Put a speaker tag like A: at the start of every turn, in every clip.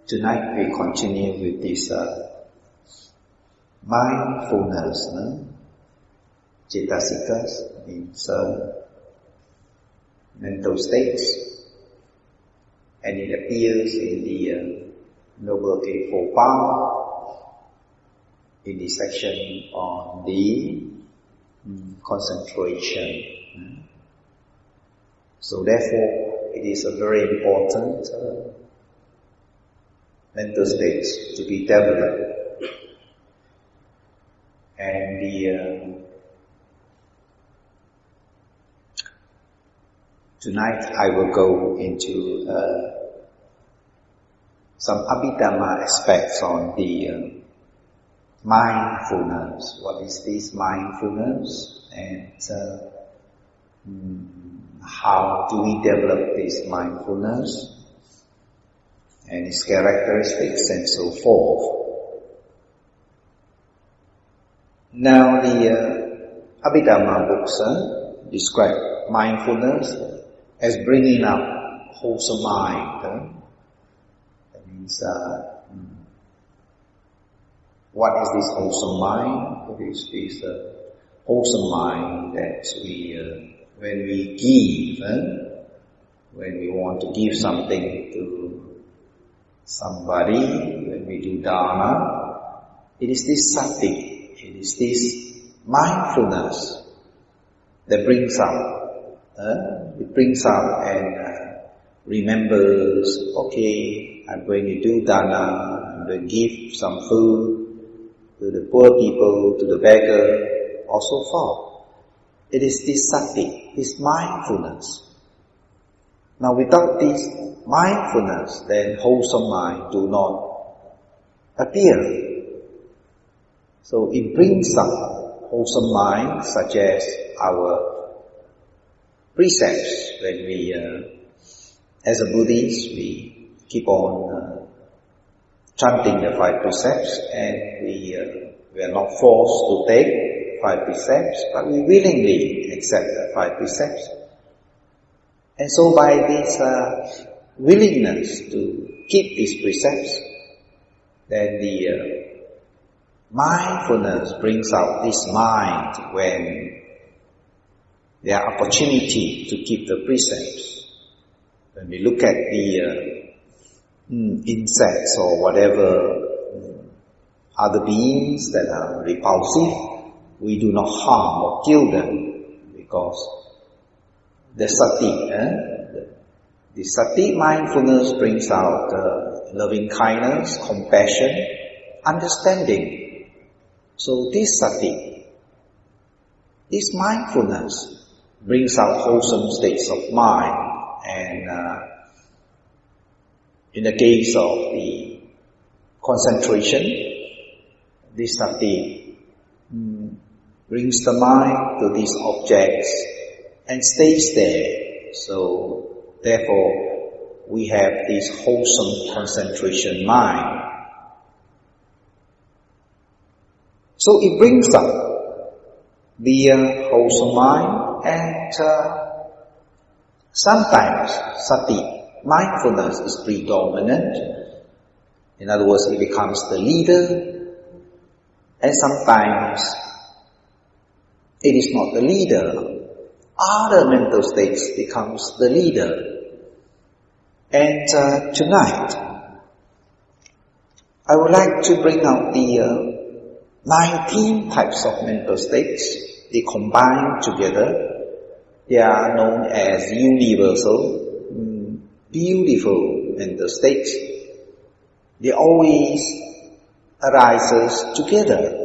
A: Tonight we continue with this mindfulness. Cetasikas means mental states, and it appears in the Noble Eightfold Path in the section on the concentration. So therefore, it is a very important mental states to be developed. And tonight I will go into some Abhidhamma aspects on the mindfulness. What is this mindfulness, and how do we develop this mindfulness and its characteristics and so forth. Now the Abhidhamma books describe mindfulness as bringing up wholesome mind. That means what is this wholesome mind? It is this wholesome mind that we, when we give, when we want to give something to somebody, when we do Dhamma, it is this sati, it is this mindfulness that brings up. It brings up and remembers, okay, I'm going to do Dhamma, I'm going to give some food to the poor people, to the beggar, or so forth. It is this sati, this mindfulness. Now without this mindfulness, then wholesome mind do not appear. So it brings up wholesome mind, such as our precepts. When we, as a Buddhist, we keep on chanting the 5 precepts, and we are not forced to take 5 precepts, but we willingly accept the 5 precepts. And so by this willingness to keep these precepts, then the mindfulness brings out this mind when there are opportunity to keep the precepts. When we look at the insects or whatever other beings that are repulsive, we do not harm or kill them, because the sati, the sati mindfulness brings out loving kindness, compassion, understanding. So this sati, this mindfulness brings out wholesome states of mind, and in the case of the concentration, this sati brings the mind to these objects and stays there. So therefore we have this wholesome concentration mind. So it brings up the wholesome mind, and sometimes sati, mindfulness, is predominant. In other words, it becomes the leader, and sometimes it is not the leader. Other mental states becomes the leader. And tonight, I would like to bring out the 19 types of mental states. They combine together. They are known as universal, beautiful mental states. They always arises together.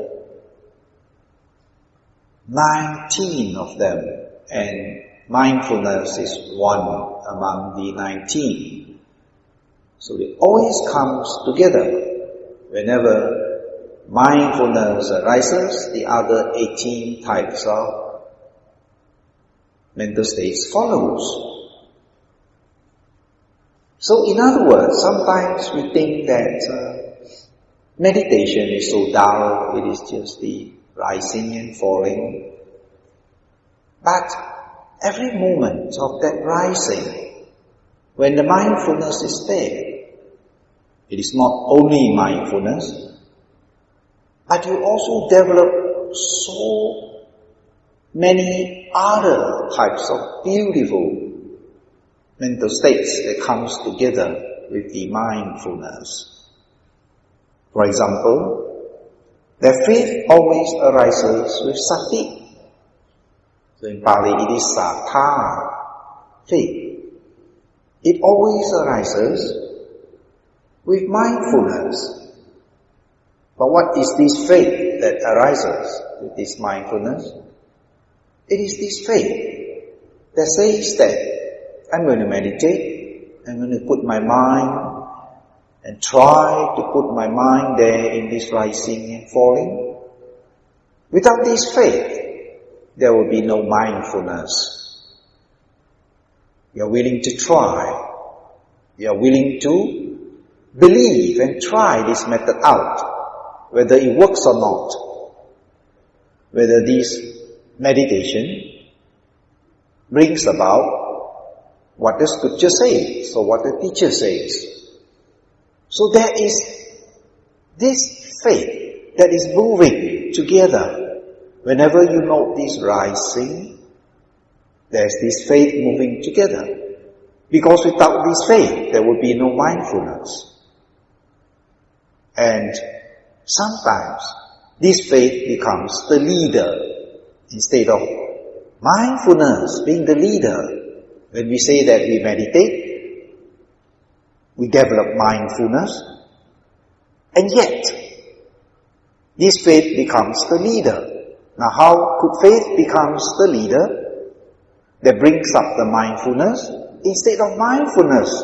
A: 19 of them, and mindfulness is one among the 19. So it always comes together. Whenever mindfulness arises, the other 18 types of mental states follows. So in other words, sometimes we think that meditation is so dull, it is just the rising and falling. But every moment of that rising, when the mindfulness is there, It is not only mindfulness, but you also develop so many other types of beautiful mental states that comes together with the mindfulness. For example, their faith always arises with sati. So in Pali it is sattha, faith. It always arises with mindfulness. But what is this faith that arises with this mindfulness? It is this faith that says that I'm going to meditate, I'm going to put my mind and try to put my mind there in this rising and falling. Without this faith, there will be no mindfulness. You are willing to try. You are willing to believe and try this method out, whether it works or not, whether this meditation brings about what the scripture says or what the teacher says. So there is this faith that is moving together. Whenever you note this rising, there's this faith moving together. Because without this faith, there will be no mindfulness. And sometimes this faith becomes the leader instead of mindfulness being the leader. When we say that we meditate, we develop mindfulness, and yet this faith becomes the leader. Now how could faith becomes the leader that brings up the mindfulness instead of mindfulness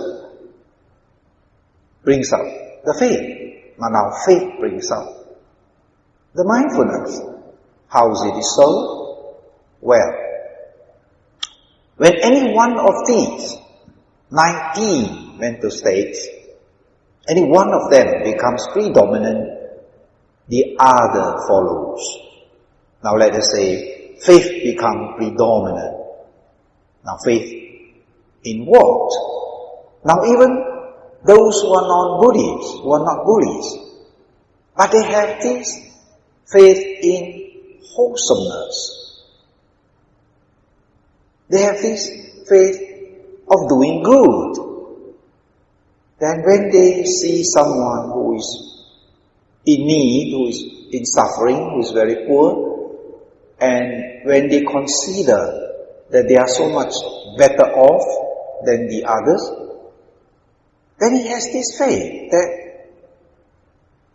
A: brings up the faith? Now faith brings up the mindfulness. How is it so? Well, when any one of these 19 mental states, any one of them becomes predominant, the other follows. Now let us say faith becomes predominant. Now faith in what? Now even those who are non-Buddhists, who are not Buddhists, but they have this faith in wholesomeness. They have this faith of doing good. Then when they see someone who is in need, who is in suffering, who is very poor, and when they consider that they are so much better off than the others, then he has this faith that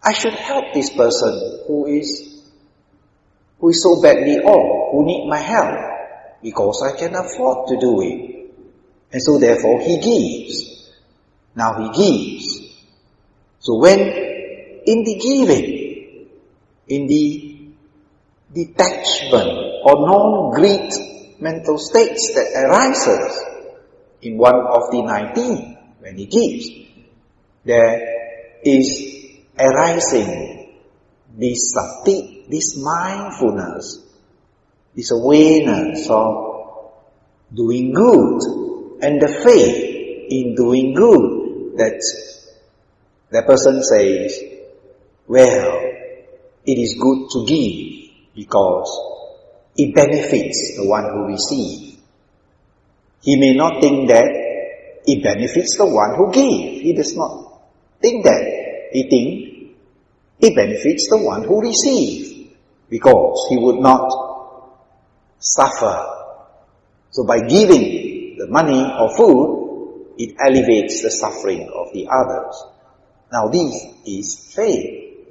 A: I should help this person who is so badly off, who need my help, because I can afford to do it. And so therefore he gives. Now he gives. So when in the giving, in the detachment or non-greed mental states that arises in one of the 19, when he gives, there is arising this sati, this mindfulness, this awareness of doing good, and the faith in doing good that the person says, well, it is good to give because it benefits the one who receives. He may not think that it benefits the one who gives. He does not think that. He thinks it benefits the one who receives, because he would not suffer. So by giving the money or food, it alleviates the suffering of the others. Now this is faith.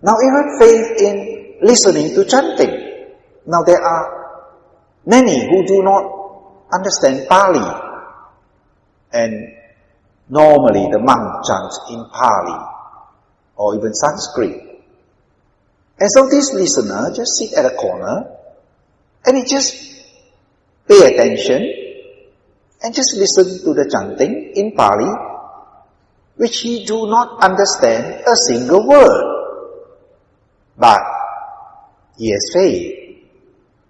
A: Now even faith in listening to chanting. Now there are many who do not understand Pali, and normally the monk chants in Pali or even Sanskrit. And so this listener just sit at a corner and he just pay attention and just listen to the chanting in Pali, which he do not understand a single word. But he has faith.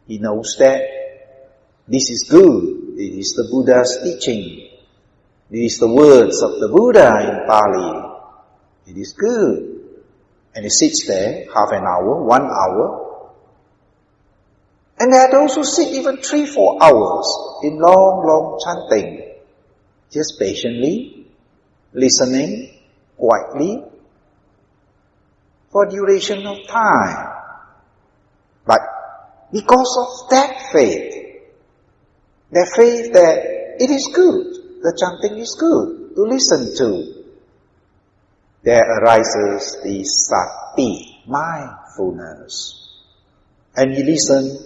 A: He knows that this is good. This is the Buddha's teaching. This is the words of the Buddha in Pali. It is good. And he sits there half an hour, 1 hour. And there are those who sit even 3-4 hours in long chanting, just patiently, listening, quietly, for duration of time. But because of that faith that it is good, the chanting is good to listen to, there arises the sati, mindfulness. And you listen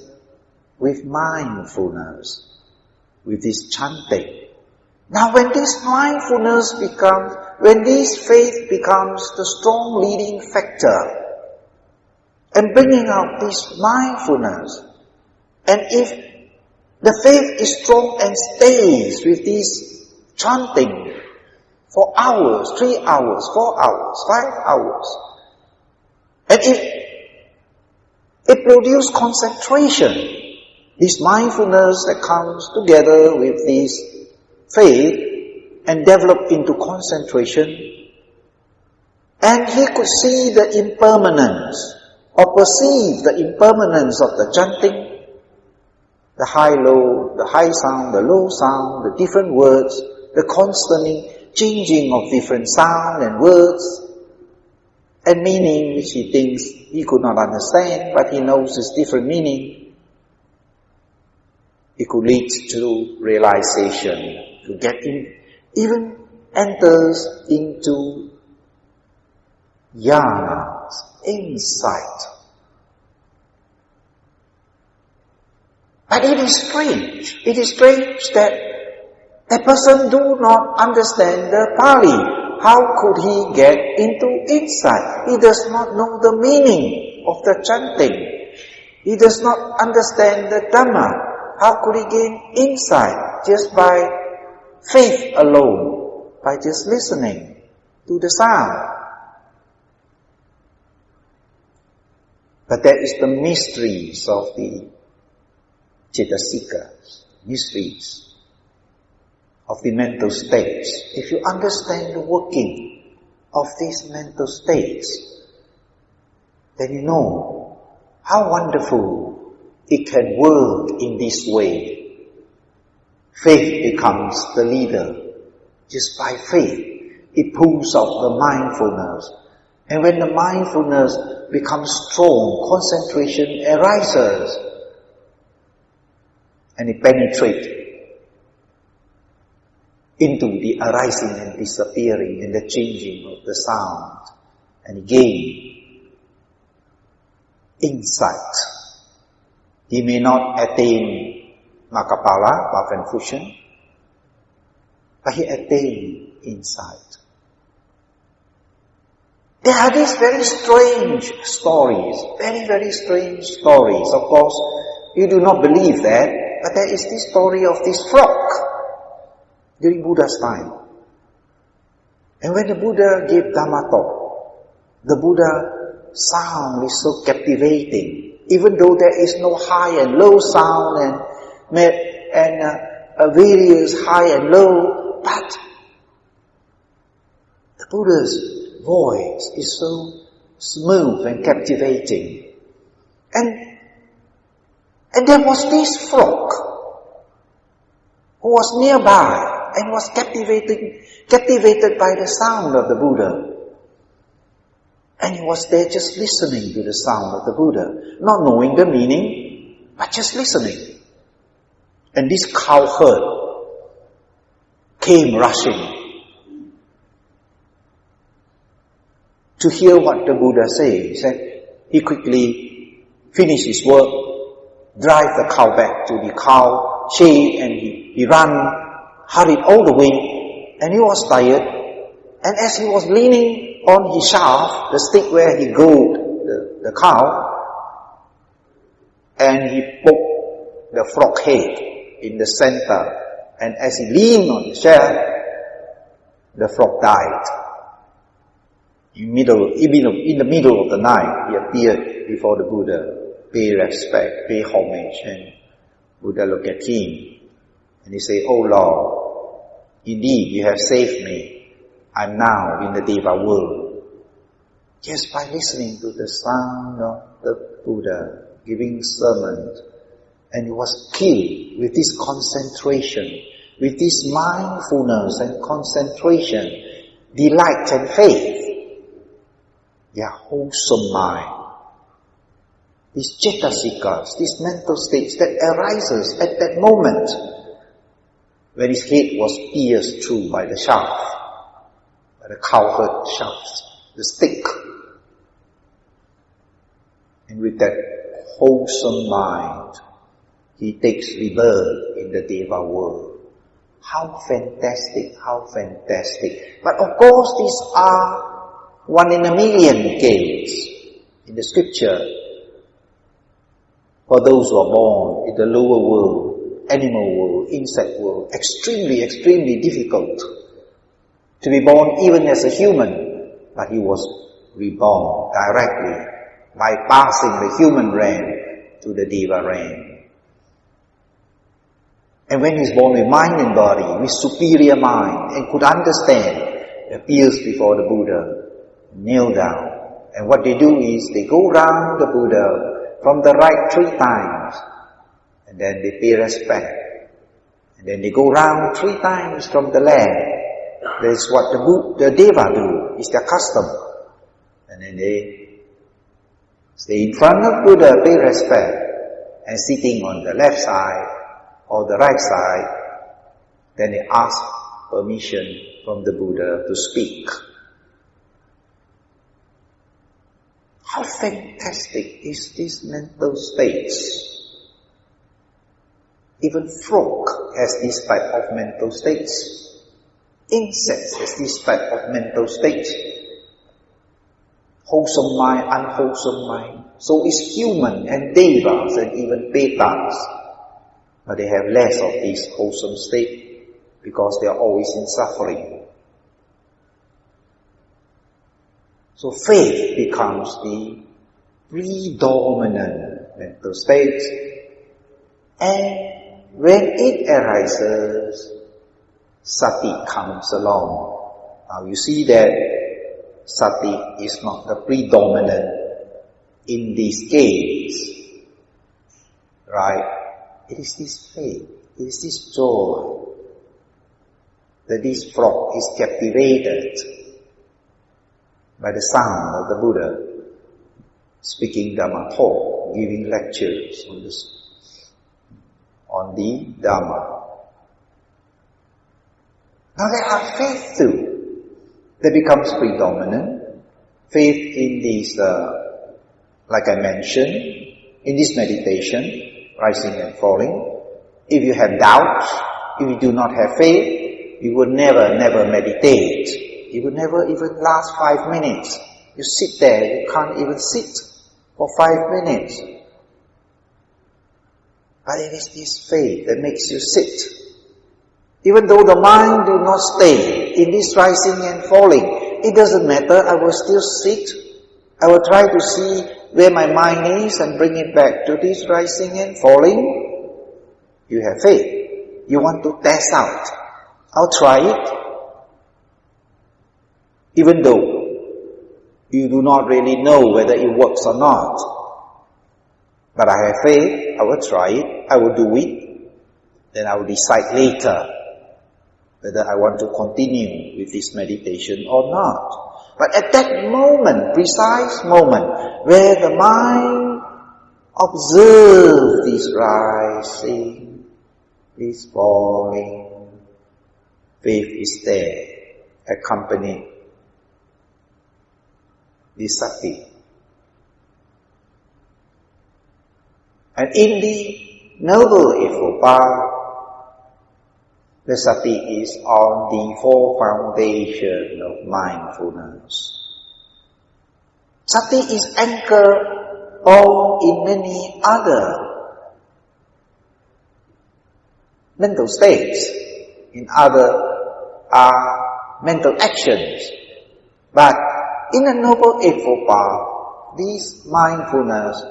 A: with mindfulness, with this chanting. Now when this faith becomes the strong leading factor, and bringing out this mindfulness, and if the faith is strong and stays with this chanting for hours, 3 hours, 4 hours, 5 hours, and if it produces concentration, this mindfulness that comes together with this faith and develop into concentration, and he could see the impermanence or perceive the impermanence of the chanting, the high-low, the high sound, the low sound, the different words, the constantly changing of different sound and words and meaning which he thinks he could not understand, but he knows its different meaning. It could lead to realization, to get in, even enters into jhanas, insight. But it is strange. It is strange that a person do not understand the Pali. How could he get into insight? He does not know the meaning of the chanting. He does not understand the Dhamma. How could he gain insight just by faith alone, by just listening to the sound? But that is the mysteries of the Cetasikas, mysteries of the mental states. If you understand the working of these mental states, then you know how wonderful it can work in this way. Faith becomes the leader. Just by faith, it pulls out the mindfulness. And when the mindfulness becomes strong, concentration arises, and it penetrates into the arising and disappearing and the changing of the sound. And again, insight. He may not attain Makapala, Path and Fusion, but he attained insight. There are these very strange stories, very, very strange stories. Of course, you do not believe that, but there is this story of this frog during Buddha's time. And when the Buddha gave Dhamma talk, the Buddha sound is so captivating, even though there is no high and low sound and various high and low, but the Buddha's voice is so smooth and captivating. And there was this frog who was nearby and was captivated by the sound of the Buddha. And he was there just listening to the sound of the Buddha, not knowing the meaning, but just listening. And this cowherd came rushing to hear what the Buddha said. He quickly finished his work, drive the cow back to the cow shade, and he ran, hurried all the way, and he was tired. And as he was leaning on his shaft, the stick where he goad the cow, and he poked the frog head in the center, and as he leaned on the shaft, the frog died. In the middle of the night, he appeared before the Buddha, pay respect, pay homage, and Buddha looked at him, and he said, "Oh Lord, indeed you have saved me. I'm now in the Deva world. just by listening to the sound of the Buddha giving sermon. And he was killed with this concentration, with this mindfulness and concentration, delight and faith. Their wholesome mind. These cetasikas, these mental states that arises at that moment when his head was pierced through by the shaft, by the cowherd shaft, the stick. And with that wholesome mind, he takes rebirth in the Deva world. How fantastic, how fantastic. But of course these are 1 in a million cases in the scripture. For those who are born in the lower world, animal world, insect world, extremely, extremely difficult to be born even as a human. But he was reborn directly, bypassing the human realm to the Deva realm. And when he's born with mind and body, with superior mind, and could understand, appears before the Buddha, kneel down. And what they do is, they go round the Buddha from the right 3 times, and then they pay respect. And then they go round 3 times from the left. That's what the Deva do, it's their custom. And then they stay in front of Buddha, pay respect, and sitting on the left side, or the right side, then they ask permission from the Buddha to speak. How fantastic is this mental states? Even frog has this type of mental states. Insects has this type of mental states. Wholesome mind, unwholesome mind. So is human and devas and even petas. But they have less of this wholesome state because they are always in suffering. So faith becomes the predominant mental state, and when it arises, sati comes along. Now you see that sati is not the predominant in this case, right? It is this faith, it is this joy, that this frog is captivated by the sound of the Buddha, speaking Dhamma talk, giving lectures on the Dhamma. Now there are faith too, that becomes predominant. Faith in this, like I mentioned, in this meditation, rising and falling. If you have doubts, if you do not have faith, you will never meditate. You will never even last 5 minutes. You sit there, you can't even sit for 5 minutes. But it is this faith that makes you sit. Even though the mind do not stay in this rising and falling, it doesn't matter, I will still sit. I will try to see where my mind is and bring it back to this rising and falling. You have faith. You want to test out. I'll try it. Even though you do not really know whether it works or not. But I have faith. I will try it. I will do it. Then I will decide later whether I want to continue with this meditation or not. But at that moment, precise moment, where the mind observes this rising, this falling, faith is there, accompanied this sati. And in the Noble Eightfold Path, the sati is on the 4 foundation of mindfulness. Sati is anchored on in many other mental states, in other mental actions. But in the Noble Eightfold Path, this mindfulness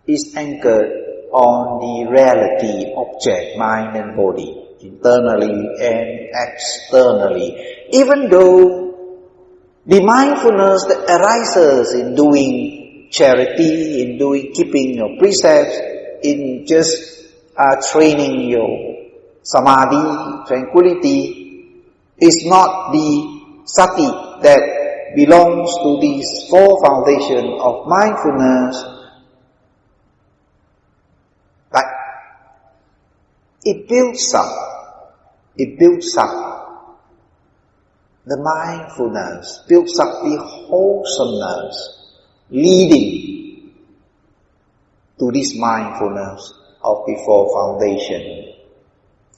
A: is anchored on the reality, object, mind and body, internally and externally. Even though the mindfulness that arises in doing charity, in doing keeping your precepts, in just training your samadhi, tranquility, is not the sati that belongs to these four foundations of mindfulness, but it builds up the mindfulness, builds up the wholesomeness, leading to this mindfulness of the four foundations.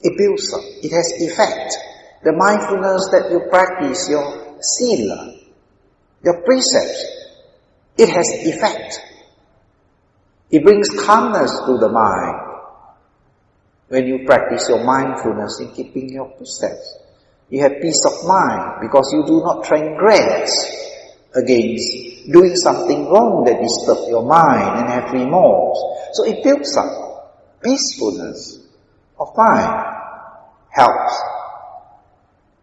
A: It builds up, it has effect. The mindfulness that you practice, your sila, your precepts, it has effect. It brings calmness to the mind when you practice your mindfulness in keeping your precepts. You have peace of mind because you do not transgress against doing something wrong that disturbs your mind and have remorse. So it builds up peacefulness of mind, helps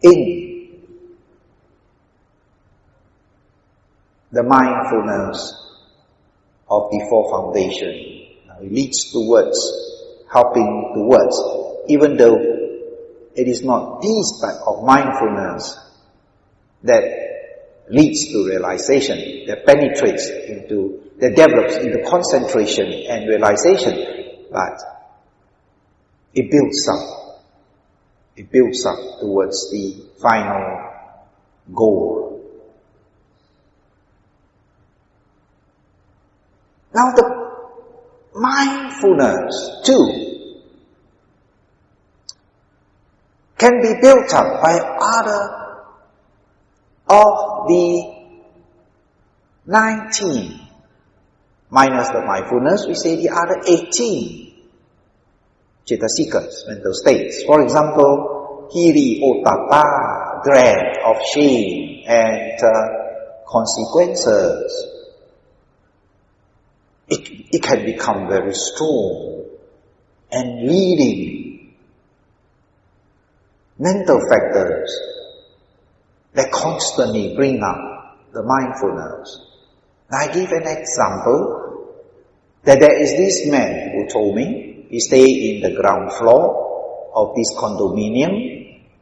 A: in the mindfulness of the four foundations. It leads towards helping towards, even though it is not this type of mindfulness that leads to realization, that penetrates into, that develops into concentration and realization, but it builds up towards the final goal. Now the mindfulness too can be built up by other of the 19. Minus the mindfulness, we say the other 18 cetasikas, mental states. For example, hiri otapa, dread of shame and consequences. It can become very strong and leading mental factors that constantly bring up the mindfulness. I give an example that there is this man who told me he stayed in the ground floor of this condominium.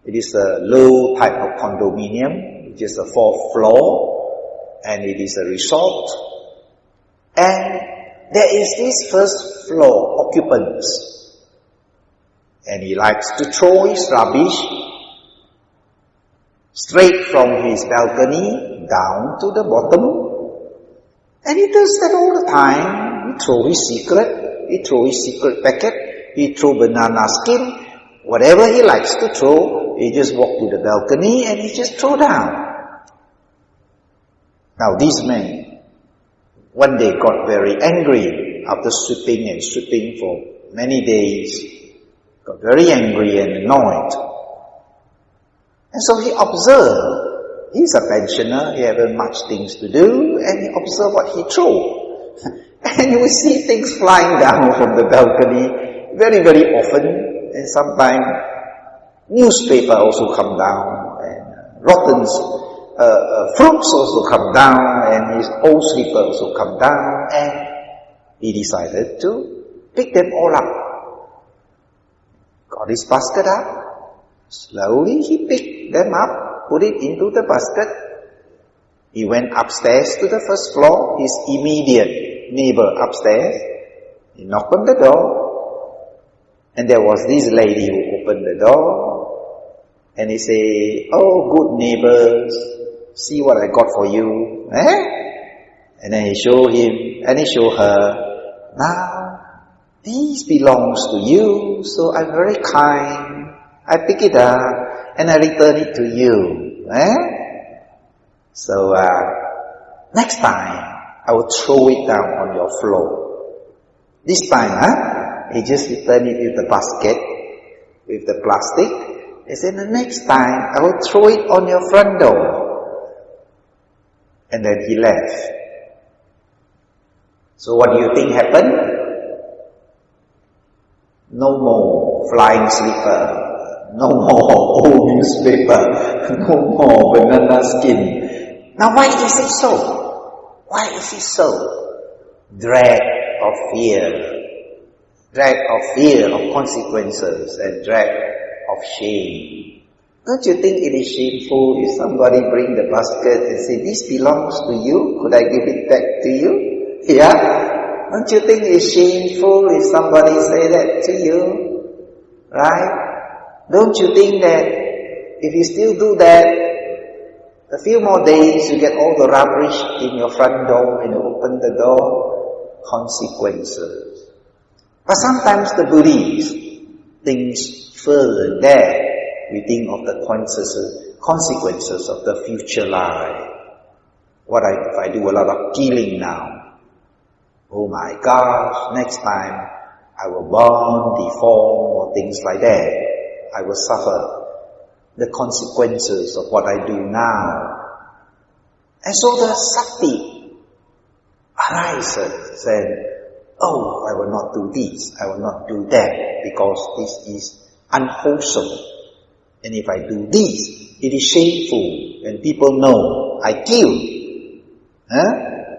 A: It is a low type of condominium, which is a 4th floor, and it is a resort. And there is this first floor occupants, and he likes to throw his rubbish straight from his balcony down to the bottom. And he does that all the time. He throw his secret packet, he throw banana skin, whatever he likes to throw, he just walk to the balcony and he just throw down. Now this man one day got very angry after sweeping for many days, got very angry and annoyed. And so he observed. He's a pensioner, he hasn't much things to do, and he observed what he threw. And you will see things flying down from the balcony very, very often, and sometimes newspaper also come down, and rotten fruits also come down, and his old slipper also come down, and he decided to pick them all up. Got his basket up, slowly he picked them up, put it into the basket. He went upstairs to the first floor, his immediate neighbor upstairs. He knocked on the door, and there was this lady who opened the door, and he said, "Oh, good neighbors, see what I got for you." And then he showed him, and he showed her, "Now, this belongs to you, so I'm very kind. I pick it up, and I return it to you." So, next time, I will throw it down on your floor. This time, he just returned it with the basket, with the plastic. He said, "The next time, I will throw it on your front door." And then he left. So what do you think happened? No more flying slipper, no more old newspaper, no more banana skin. Now why is it so? Why is it so? Dread of fear. Dread of fear of consequences and dread of shame. Don't you think it is shameful if somebody bring the basket and say, this belongs to you, could I give it back to you? Yeah? Don't you think it's shameful if somebody say that to you? Right? Don't you think that if you still do that, a few more days you get all the rubbish in your front door when you open the door? Consequences. But sometimes the Buddhists thinks further there. We think of the consequences of the future life. What if I do a lot of killing now? Oh my gosh, next time I will burn, deform, or things like that. I will suffer the consequences of what I do now. And so the Sakti arises and, oh, I will not do this, I will not do that, because this is unwholesome. And if I do this, it is shameful, and people know I kill.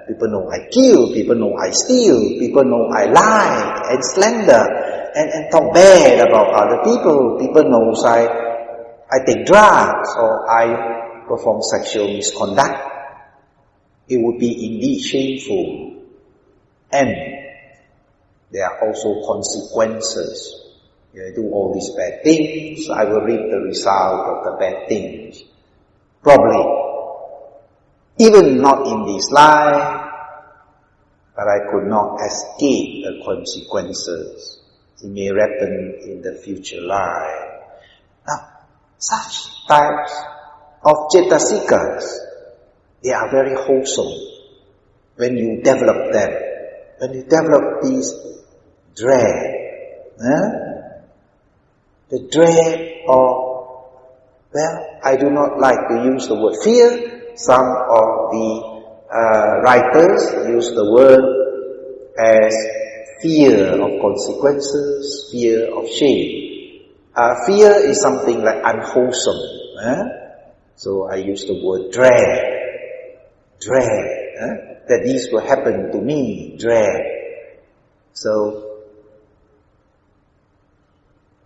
A: People know I kill, people know I steal, people know I lie and slander and talk bad about other people. People know I take drugs or I perform sexual misconduct. It would be indeed shameful. And there are also consequences. If I do all these bad things, I will reap the result of the bad things. Probably. Even not in this life, but I could not escape the consequences. It may happen in the future life. Now, such types of cetasikas, they are very wholesome. When you develop them, when you develop this dread, the dread of, well, I do not like to use the word fear. Some of the writers use the word as fear of consequences, fear of shame. Fear is something like unwholesome. So I use the word dread. That this will happen to me, dread. So,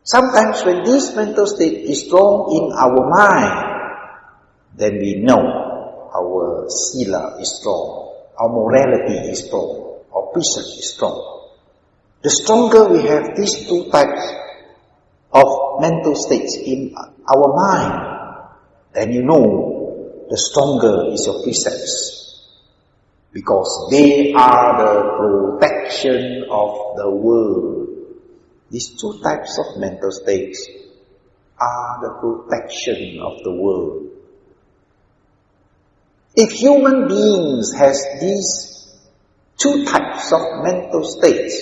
A: sometimes when this mental state is strong in our mind, then we know our sila is strong, our morality is strong, our precept is strong. The stronger we have these two types of mental states in our mind, then you know the stronger is your precepts. Because they are the protection of the world. These two types of mental states are the protection of the world. If human beings has these two types of mental states,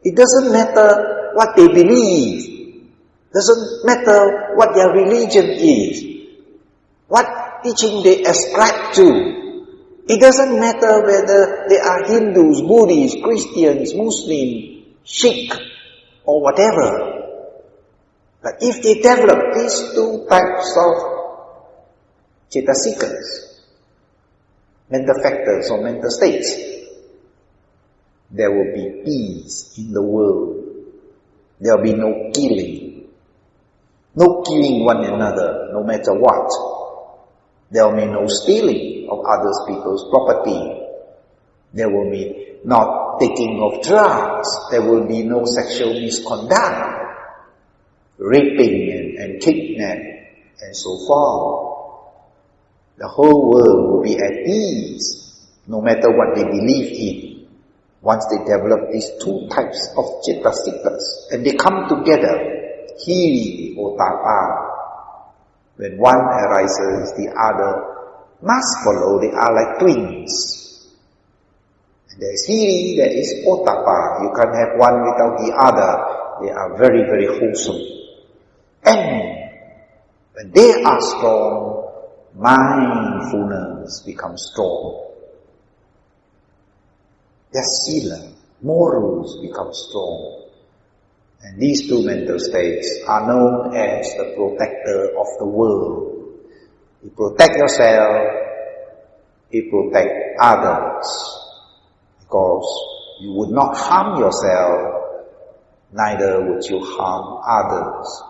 A: it doesn't matter what they believe, doesn't matter what their religion is, what teaching they ascribe to. It doesn't matter whether they are Hindus, Buddhists, Christians, Muslims, Sikh, or whatever. But if they develop these two types of cetasikas, mental factors or mental states, there will be peace in the world. There will be no killing. No killing one another, no matter what. There will be no stealing of other people's property. There will be not taking of drugs. There will be no sexual misconduct, raping and kidnap, and so forth. The whole world will be at ease, no matter what they believe in. Once they develop these two types of cetasikas, and they come together, hiri or tapa. When one arises, the other must follow. They are like twins. And there is hiri, there is otapa. You can't have one without the other. They are very, very wholesome. And when they are strong, mindfulness becomes strong. Their sila, morals become strong. And these two mental states are known as the protector of the world. You protect yourself, it protects others, because you would not harm yourself, neither would you harm others.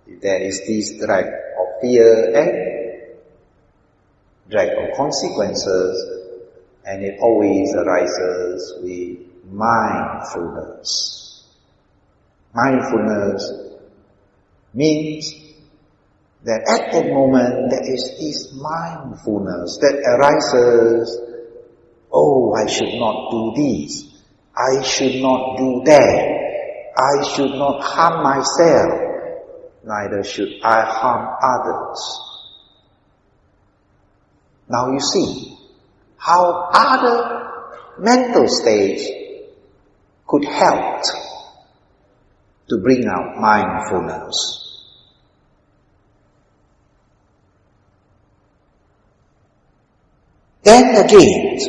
A: If there is this drag of fear and drag of consequences, and it always arises with mindfulness. Mindfulness means that at that moment there is this mindfulness that arises, oh, I should not do this, I should not do that, I should not harm myself, neither should I harm others. Now you see how other mental states could help to bring out mindfulness. Then again,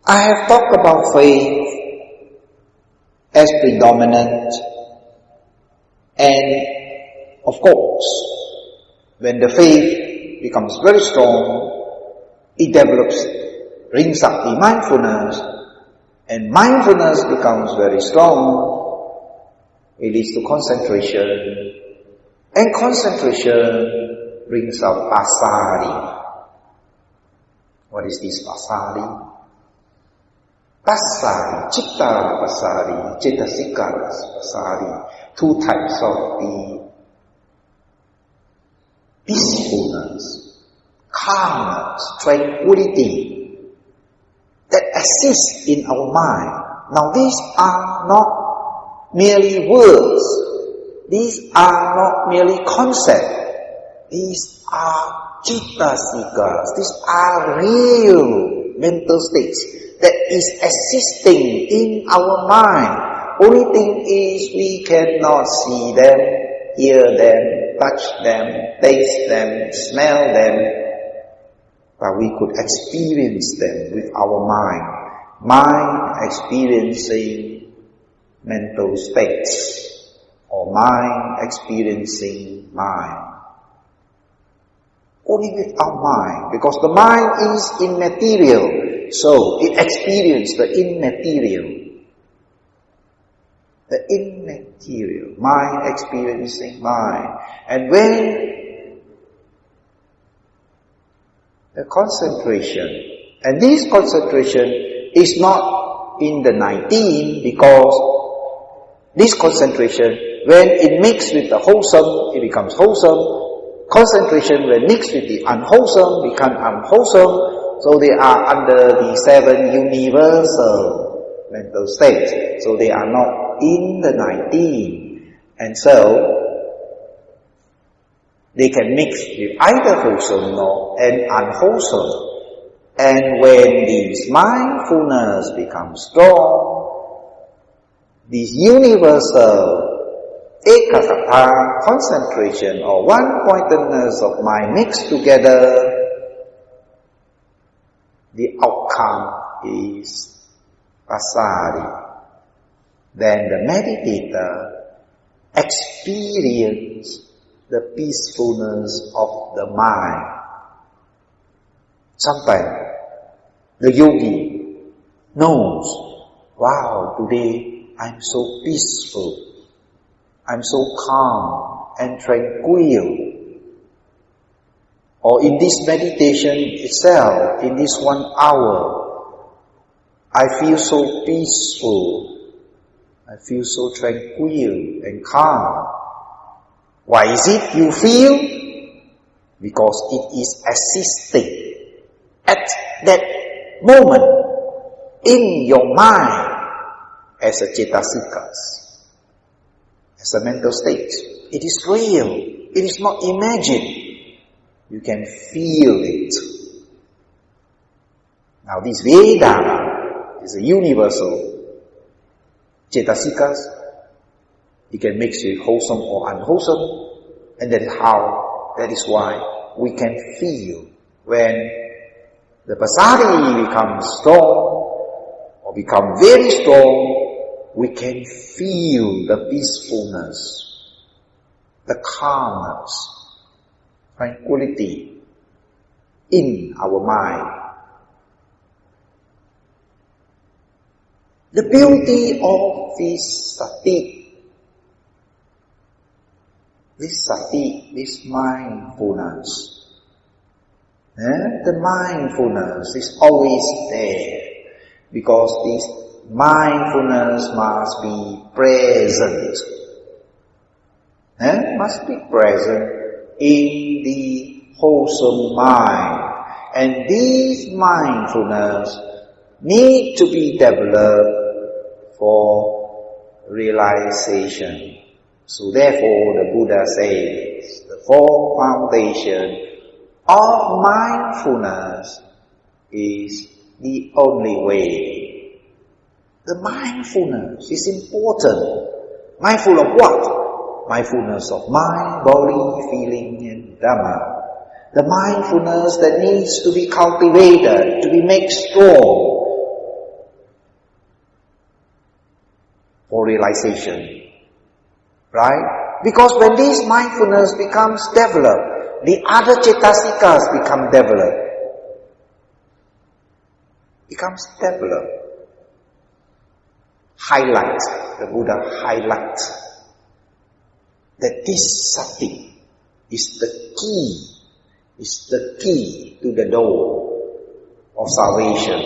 A: I have talked about faith as predominant, and of course, when the faith becomes very strong, it develops, brings up the mindfulness, and mindfulness becomes very strong, it leads to concentration, and concentration brings out passaddhi. What is this passaddhi? Passaddhi, citta passaddhi, cetasika passaddhi, two types of the peacefulness, calmness, tranquility that exists in our mind. Now these are not merely words, these are not merely concepts, these are cittasikas, these are real mental states that is existing in our mind. Only thing is we cannot see them, hear them, touch them, taste them, smell them, but we could experience them with our mind. Mind experiencing mental states, or mind experiencing mind. Only with our mind, because the mind is immaterial, so it experiences the immaterial. The immaterial, mind experiencing mind. And when the concentration, and this concentration is not in the 19, because this concentration, when it mixes with the wholesome, it becomes wholesome. Concentration when mixed with the unwholesome becomes unwholesome, so they are under the 7 universal mental states. So they are not in the 19, and so they can mix with either wholesome and unwholesome. And when this mindfulness becomes strong, this universal ekakata, concentration or one-pointedness of mind mixed together, the outcome is passaddhi. Then the meditator experiences the peacefulness of the mind. Sometimes the yogi knows, wow, today I'm so peaceful, I'm so calm and tranquil. Or in this meditation itself, in this 1 hour, I feel so peaceful, I feel so tranquil and calm. Why is it you feel? Because it is existing at that moment in your mind as a cetasikas. As a mental state. It is real. It is not imagined. You can feel it. Now this Vedana is a universal cetasikas. It can mix with wholesome or unwholesome. And that is why we can feel when the passaddhi becomes strong or become very strong, we can feel the peacefulness, the calmness, tranquility in our mind. The beauty of this sati, this mindfulness. The mindfulness is always there because this mindfulness must be present. Must be present in the wholesome mind. And this mindfulness need to be developed for realization. So therefore the Buddha says the four foundation of mindfulness is the only way. The mindfulness is important. Mindful of what? Mindfulness of mind, body, feeling and Dhamma. The mindfulness that needs to be cultivated, to be made strong for realization. Right? Because when this mindfulness becomes developed, the other cetasikas become developed. Highlight, the Buddha highlights that this sati is the key to the door of salvation,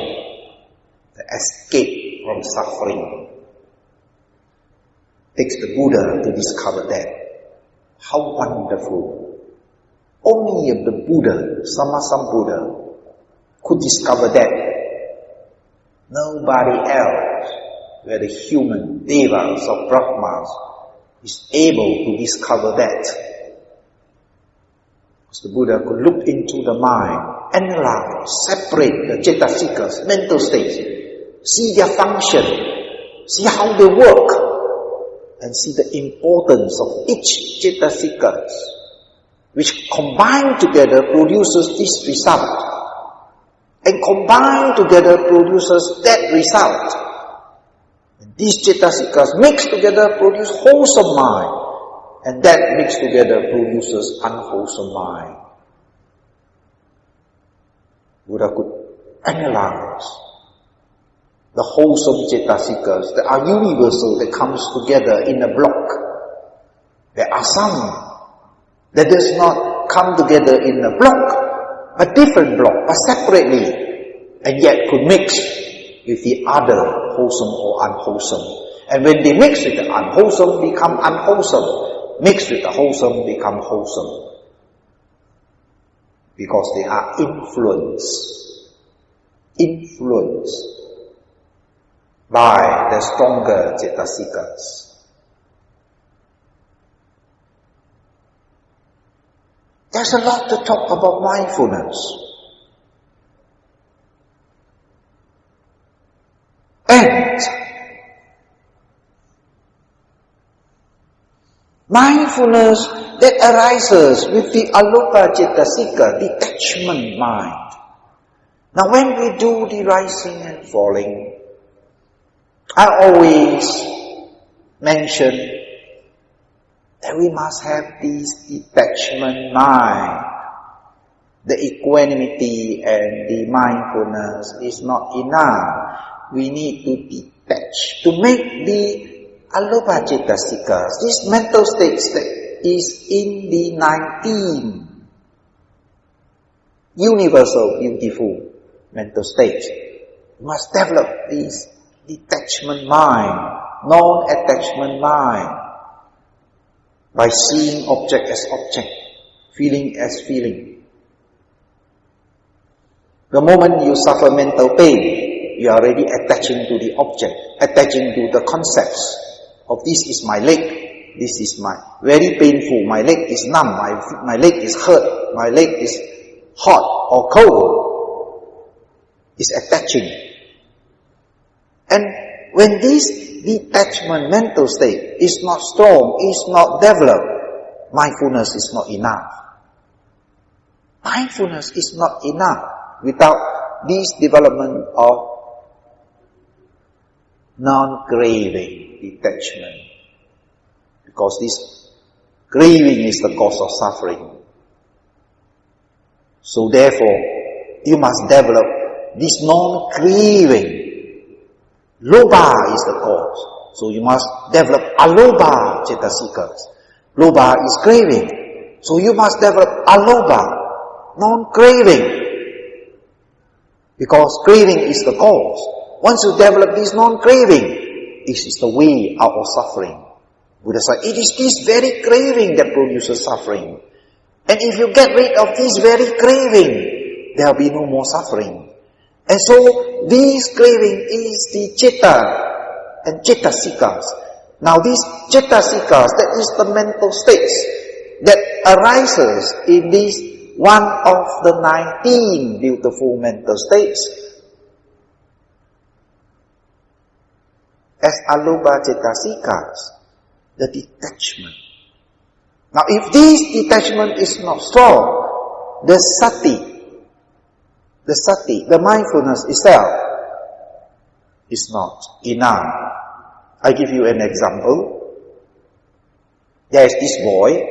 A: the escape from suffering. Takes the Buddha to discover that. How wonderful. Only the Buddha, Sammasambuddha, could discover that. Nobody else, whether human, devas or brahmas, is able to discover that. Because the Buddha could look into the mind, analyze, separate the cetasikas, mental states, see their function, see how they work, and see the importance of each cetasikas, which combined together produces this result, and combined together produces that result. And these cetasikas mixed together produce wholesome mind, and that mixed together produces unwholesome mind. Buddha could analyze the wholesome cetasikas that are universal, that comes together in a block. There are some that does not come together in a block, but different block, but separately, and yet could mix with the other wholesome or unwholesome. And when they mix with the unwholesome, become unwholesome. Mix with the wholesome, become wholesome. Because they are influenced by the stronger cetasikas. There's a lot to talk about mindfulness. And mindfulness that arises with the alopa cetasika, detachment mind. Now when we do the rising and falling, I always mention that we must have this detachment mind. The equanimity and the mindfulness is not enough. We need to detach, to make the alopa cetasikas, these mental states that is in the 19 universal, beautiful mental states. We must develop this detachment mind, non-attachment mind, by seeing object as object, feeling as feeling. The moment you suffer mental pain, you are already attaching to the object, attaching to the concepts of this is my leg, this is my very painful, my leg is numb, my leg is hurt, my leg is hot or cold. Is attaching. And when this detachment mental state is not strong, is not developed, mindfulness is not enough. Mindfulness is not enough without this development of non-craving detachment. Because this craving is the cause of suffering. So therefore, you must develop this non-craving Lobha is the cause. So you must develop alobha cetasikas. Lobha is craving. So you must develop alobha, non-craving. Because craving is the cause. Once you develop this non-craving, it is the way out of suffering. Buddha said, it is this very craving that produces suffering. And if you get rid of this very craving, there will be no more suffering. And so, this craving is the citta and cetasikas. Now these cetasikas, that is the mental states that arises in this one of the 19 beautiful mental states. As alobha cetasikas, the detachment. Now if this detachment is not strong, the sati, the mindfulness itself is not enough. I give you an example. There is this boy,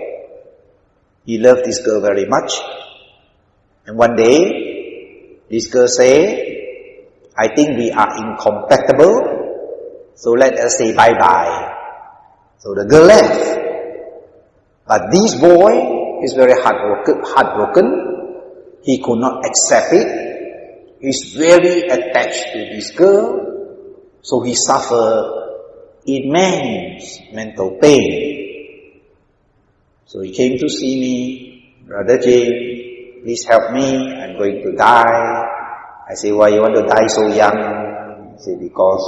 A: he loved this girl very much. And one day, this girl say, I think we are incompatible, so let us say bye-bye. So the girl left. But this boy is very heartbroken. He could not accept it. He's very attached to this girl. So he suffered immense mental pain. So he came to see me, Brother James, please help me, I'm going to die. I say, why you want to die so young? He said, because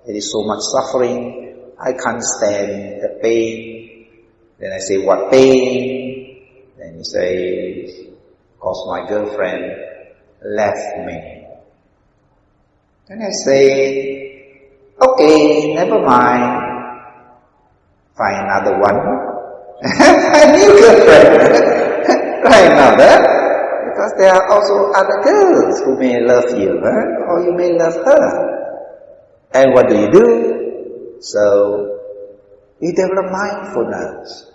A: there is so much suffering. I can't stand the pain. Then I say, what pain? Then he says, because my girlfriend left me. Then I say, okay, never mind. Find another one. A new girlfriend. Try another. Because there are also other girls who may love you, or you may love her. And what do? So, you develop mindfulness.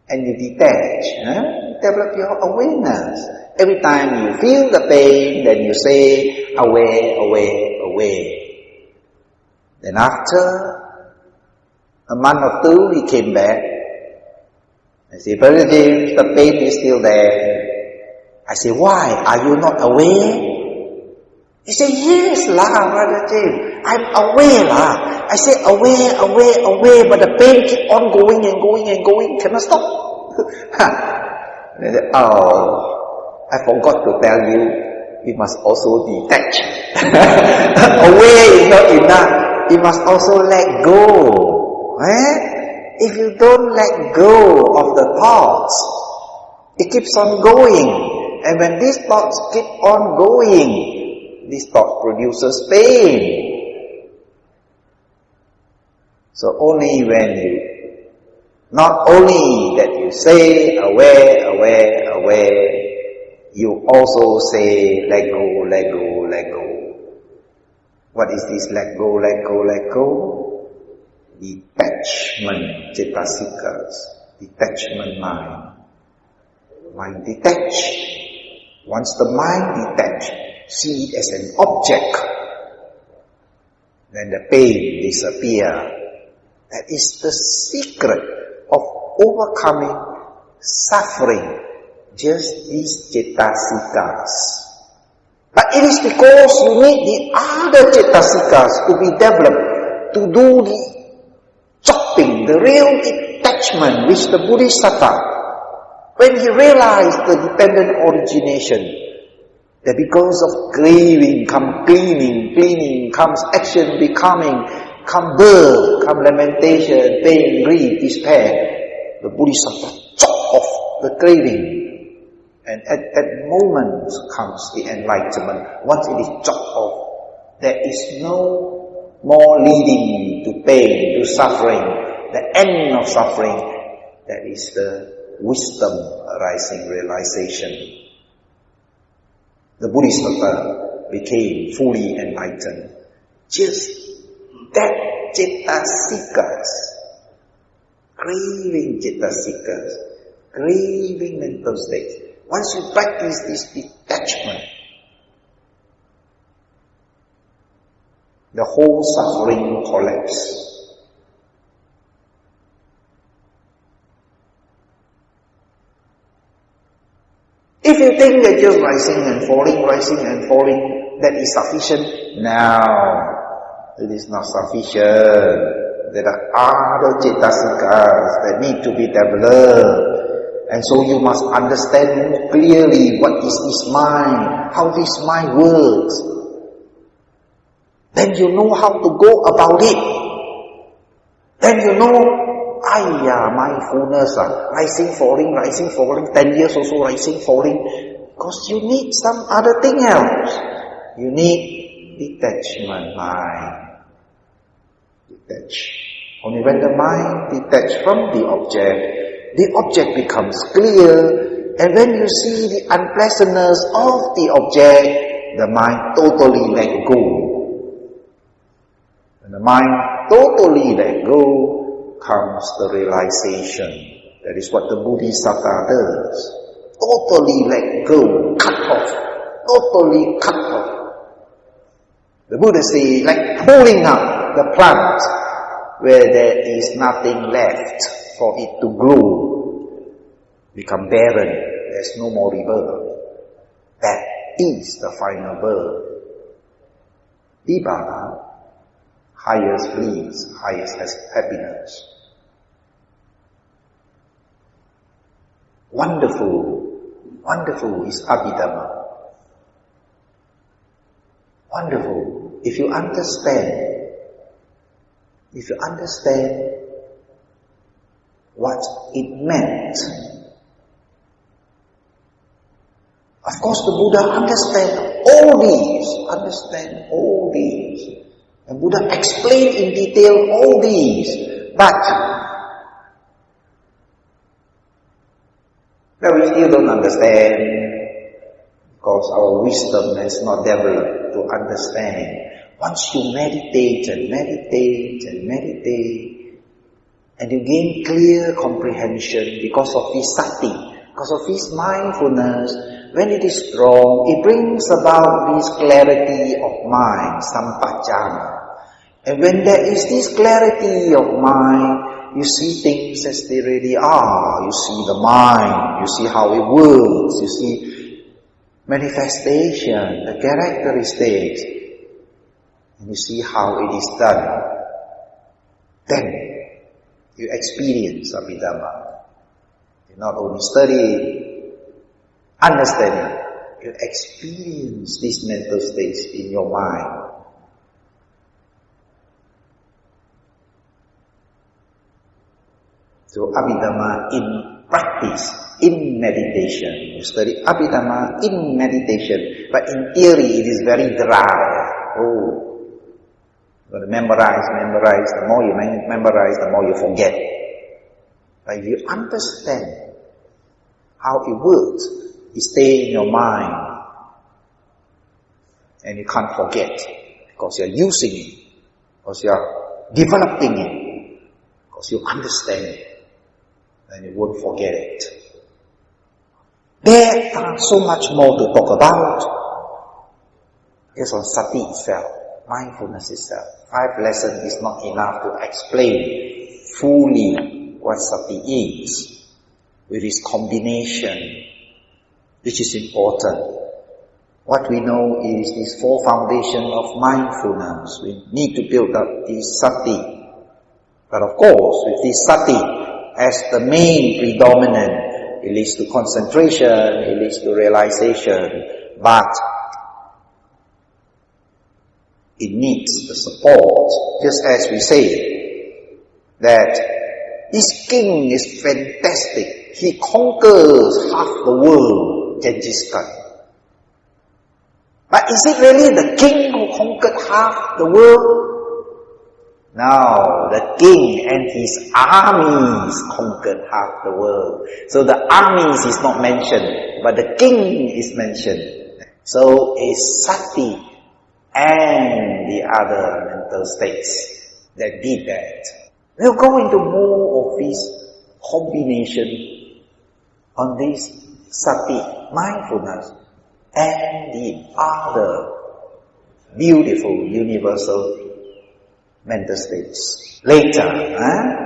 A: And you detach. You develop your awareness. Every time you feel the pain, then you say, away, away, away. Then after a month or two, he came back. I say, Brother James, the pain is still there. I say, why? Are you not aware? He said, yes lah, Brother James, I'm aware lah. I say, aware, but the pain keep on going and going and going, cannot stop. I said, oh, I forgot to tell you, you must also detach. Aware is not enough, you must also let go. If you don't let go of the thoughts, it keeps on going. And when these thoughts keep on going, this thought produces pain. So only when you, not only that you say aware, you also say let go. What is this let go? Detachment, cetasikas, detachment mind. Mind detach. Once the mind detach, see it as an object, then the pain disappear. That is the secret of overcoming suffering, just these cetasikas. But it is because you need the other cetasikas to be developed, to do the chopping, the real detachment which the Bodhisattva, when he realized the dependent origination, that because of craving come cleaning, comes action becoming, come birth, come lamentation, pain, grief, despair, the Bodhisattva chop off the craving. And at that moment comes the enlightenment. Once it is chopped off, there is no more leading to pain, to suffering. The end of suffering, that is the wisdom arising realization. The Bodhisattva became fully enlightened. Just that cetasikas, craving cetasikas, craving mental states. Once you practice this detachment, the whole suffering collapse. If you think that just rising and falling, that is sufficient, no, it is not sufficient. There are other cetasikas that need to be developed. And so you must understand more clearly what is this mind, how this mind works. Then you know how to go about it. Then you know, mindfulness, rising, falling, 10 years also rising, falling. Because you need some other thing else. You need detachment mind. Detach. Only when the mind detaches from the object becomes clear, and when you see the unpleasantness of the object, the mind totally let go. When the mind totally let go, comes the realization. That is what the Bodhisattva does. Totally let go, cut off, totally cut off. The Buddha says, like pulling up the plant where there is nothing left for it to grow, become barren, there's no more rebirth. That is the final birth. Nibbana, highest bliss, highest happiness. Wonderful is Abhidhamma. Wonderful. If you understand what it meant. Of course the Buddha understand all these. And Buddha explained in detail all these. But we still don't understand because our wisdom has not developed to understand. Once you meditate, and you gain clear comprehension because of this sati, because of this mindfulness, when it is strong, it brings about this clarity of mind, sampajana. And when there is this clarity of mind, you see things as they really are. You see the mind, you see how it works, you see manifestation, the characteristics, and you see how it is done. Then you experience Abhidhamma. You not only study, understand, you experience these mental states in your mind. So Abhidhamma in practice, in meditation. You study Abhidhamma in meditation, but in theory it is very dry. You got to memorize. The more you memorize, the more you forget. But if you understand how it works, it stays in your mind, and you can't forget because you're using it, because you're developing it, because you understand it. And you won't forget it. There are so much more to talk about. It's on sati itself, mindfulness itself. 5 lessons is not enough to explain fully what sati is, with its combination, which is important. What we know is this 4 foundations of mindfulness. We need to build up this sati. But of course, with this sati as the main predominant, it leads to concentration, it leads to realization, but it needs the support. Just as we say that this king is fantastic, he conquers half the world, Genghis Khan. But is it really the king who conquered half the world? No, the king and his armies conquered half the world. So the armies is not mentioned, but the king is mentioned. So is sati and the other mental states that did that. We'll go into more of this combination on this sati, mindfulness, and the other beautiful universal mental states. Later,